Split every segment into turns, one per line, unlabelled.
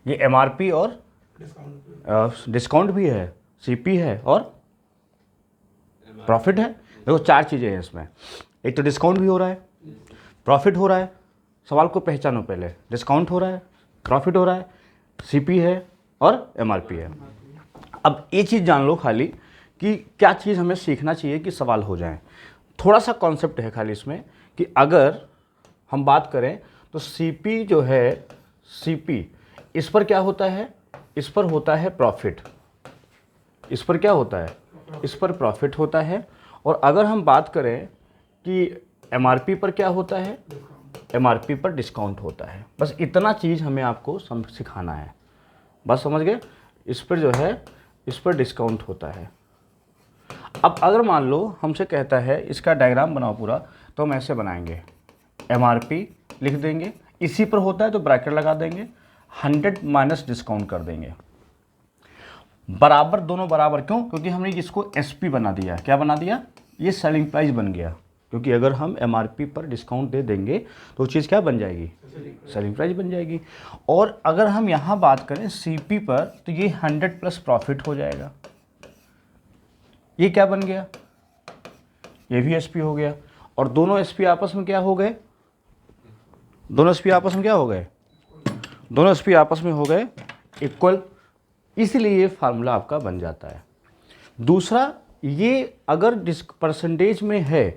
ये एमआरपी और डिस्काउंट भी है, सीपी है और प्रॉफिट है। देखो 4 चीज़ें हैं इसमें, एक तो डिस्काउंट भी हो रहा है, प्रॉफिट हो रहा है, सवाल को पहचानो पहले, डिस्काउंट हो रहा है, प्रॉफिट हो रहा है, सीपी है और एमआरपी है। अब ये चीज़ जान लो खाली कि क्या चीज़ हमें सीखना चाहिए कि सवाल हो जाए। थोड़ा सा कॉन्सेप्ट है खाली इसमें कि अगर हम बात करें तो सीपी जो है, सीपी इस पर क्या होता है, इस पर होता है प्रॉफिट, इस पर क्या होता है, इस पर प्रॉफिट होता है। और अगर हम बात करें कि एमआरपी पर क्या होता है, एमआरपी पर डिस्काउंट होता है। बस इतना चीज़ हमें आपको सिखाना है, बस समझ गए। इस पर जो है, इस पर डिस्काउंट होता है। अब अगर मान लो हमसे कहता है इसका डायग्राम बनाओ पूरा, तो हम ऐसे बनाएंगे, एमआरपी लिख देंगे, इसी पर होता है तो ब्रैकेट लगा देंगे, 100 माइनस डिस्काउंट कर देंगे, बराबर, दोनों बराबर। क्यों? क्योंकि हमने इसको एसपी बना दिया। क्या बना दिया? ये सेलिंग प्राइस बन गया, क्योंकि अगर हम एमआरपी पर डिस्काउंट दे देंगे तो चीज़ क्या बन जाएगी, सेलिंग प्राइस बन जाएगी। और अगर हम यहाँ बात करें सीपी पर, तो ये 100 प्लस प्रॉफिट हो जाएगा। ये क्या बन गया, ये भी एसपी हो गया। और दोनों एसपी आपस में क्या हो गए, दोनों एसपी आपस में क्या हो गए, दोनों एसपी आपस में हो गए इक्वल, इसलिए ये फार्मूला आपका बन जाता है। दूसरा, ये अगर परसेंटेज में है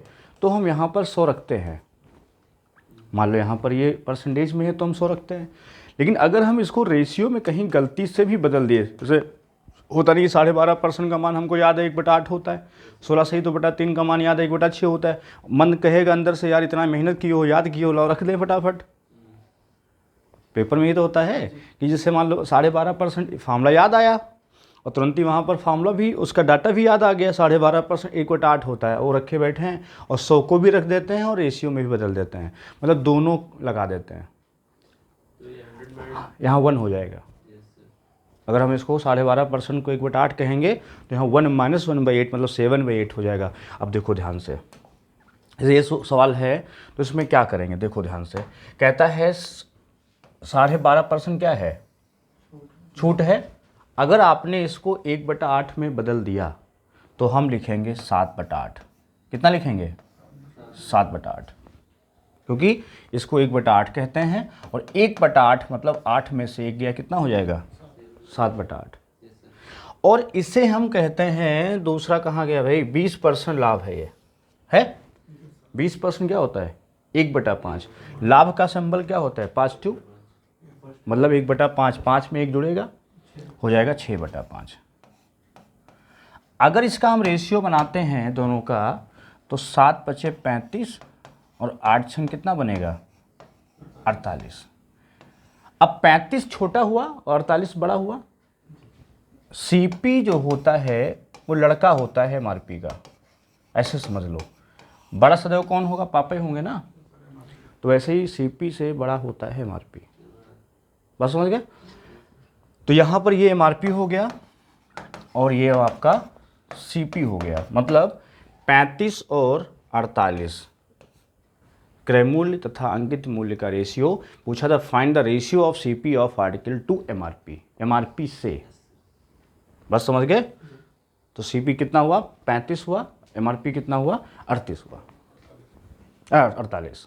तो हम यहाँ पर 100 रखते हैं, मान लो यहाँ पर ये परसेंटेज में है तो हम 100 रखते हैं। लेकिन अगर हम इसको रेशियो में कहीं गलती से भी बदल दिए, जैसे होता नहीं, 12.5% का मान हमको याद है 1/8 होता है, 16 सही तो बटा 3 का मान याद है 1/6 होता है। मन कहेगा अंदर से यार इतना मेहनत की हो, याद की हो, लो रख दें फटाफट। पेपर में ये तो होता है कि जैसे मान लो 12.5% फार्मूला याद आया और तुरंत ही वहाँ पर फार्मूला भी, उसका डाटा भी याद आ गया, 12.5% 1/8 होता है, वो रखे बैठे हैं और 100 को भी रख देते हैं और रेशियो में भी बदल देते हैं, मतलब दोनों लगा देते हैं। यहाँ 1 हो जाएगा। अगर हम इसको 12.5% को 1/8 कहेंगे तो यहाँ 1 माइनस 1/8 मतलब 7/8 हो जाएगा। अब देखो ध्यान से, ये सवाल है तो इसमें क्या करेंगे, देखो ध्यान से। कहता है 12.5% क्या है, छूट है। अगर आपने इसको 1/8 में बदल दिया तो हम लिखेंगे 7/8। कितना लिखेंगे, 7/8, क्योंकि इसको 1/8 कहते हैं और 1/8 मतलब 8 में से 1 गया, कितना हो जाएगा, 7/8। और इसे हम कहते हैं, दूसरा कहाँ गया भाई, 20% लाभ है। ये है 20% क्या होता है, 1/5। लाभ का सिंबल क्या होता है, पॉजिटिव, मतलब 1/5, 5 में 1 जुड़ेगा, हो जाएगा 6/5। अगर इसका हम रेशियो बनाते हैं दोनों का, तो 7×5 = 35 और 8×6 कितना बनेगा, 48। अब 35 छोटा हुआ और 48 बड़ा हुआ। सीपी जो होता है वो लड़का होता है एमआरपी का, ऐसे समझ लो। बड़ा सदैव कौन होगा, पापा ही होंगे ना, तो वैसे ही सीपी से बड़ा होता है एमआरपी। बस समझ गए। तो यहाँ पर ये एमआरपी हो गया और ये आपका सीपी हो गया, मतलब 35 और 48 क्रय मूल्य तथा अंकित मूल्य का रेशियो पूछा था। Find the ratio of CP of article to MRP, MRP से। बस समझ गए। तो सीपी कितना हुआ, 35 हुआ, एमआरपी कितना हुआ, 38 हुआ, 48।